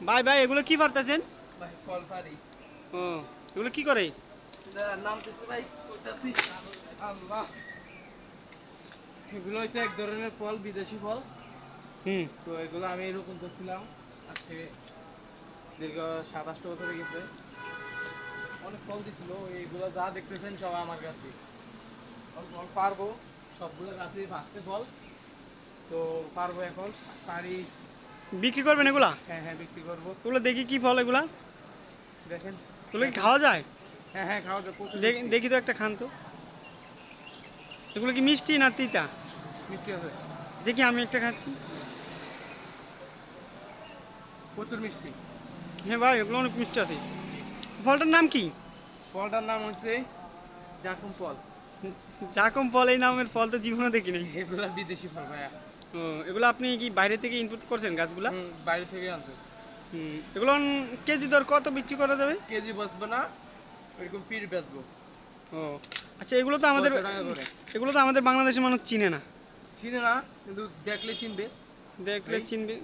ভাই ভাই এগুলো কি পারতেছেন? ভাই ফল পারি। ও, এগুলো কি করে? নাম দিচ্ছে ভাই কইতাছি। আল্লাহ, এগুলো হচ্ছে এক ধরনের ফল, বিদেশি ফল। হুম। তো এগুলো আমি এরকম করছিলাম আজকে দীর্ঘ 27 বছর হয়ে গেছে। অনেক ফল দিছিল, এইগুলো যা দেখতেছেন সব আমার কাছে। অল্প অল্প পারবো, সবগুলো গাছে ভাগতে ফল। তো পারবো এখন, পারি। বিক্রি করবেন এগুলা? হ্যাঁ হ্যাঁ, বিক্রি করবো। এগুলো দেখি কি ফল এগুলা? দেখেন এগুলো কি দেখেন। খাওয়া যায়? হ্যাঁ হ্যাঁ, খাওয়া যায়, প্রচুর দেখি মিষ্টি। দেখি তো একটা খান তো। এগুলো কি মিষ্টি না তিতা? মিষ্টি আছে, দেখি আমি একটা খাচ্ছি। প্রচুর মিষ্টি। হ্যাঁ ভাই, এগুলো অনেক মিষ্টি আছে। ফলটার নাম কি? ফলটার নাম হচ্ছে জাকুম ফল। জাকম ফল, এই নামের ফল তো জীবনে দেখি নাই। এগুলা বিদেশি ফল ভাইয়া। ও, এগুলো আপনি কি বাইরে থেকে ইনপুট করছেন গাছগুলা? বাইরে থেকে আনছে। এগুলো কেজি দর কত বিক্রি করা যাবে? কেজি বসবে না, এরকম পিস বেচবো। ও আচ্ছা, এগুলো তো আমাদের 600 টাকা করে। এগুলো তো আমাদের বাংলাদেশের মানুষ চিনে না। চিনে না, কিন্তু দেখলে চিনবে। দেখলে এই, চিনবে।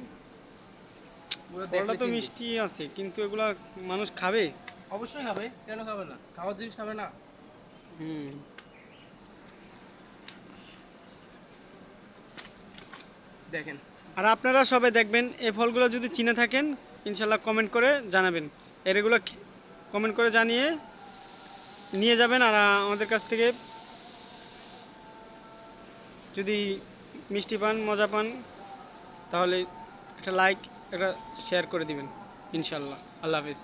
পুরো ফলটা দেখলে তো চিনবে। মিষ্টি আছে, কিন্তু এগুলা মানুষ খাবে? অবশ্যই খাবে, কেন খাবে না? খাওয়ার জিনিস খাবে না? হুম। দেখেন। আর আপনারা সবাই দেখবেন, এই ফলগুলো যদি চিনে থাকেন ইনশাল্লাহ কমেন্ট করে জানাবেন। এগুলো কমেন্ট করে জানিয়ে নিয়ে যাবেন। আর আমাদের কাছ থেকে যদি মিষ্টি পান, মজা পান, তাহলে একটা লাইক, একটা শেয়ার করে দিবেন ইনশাল্লাহ। আল্লাহ হাফিজ।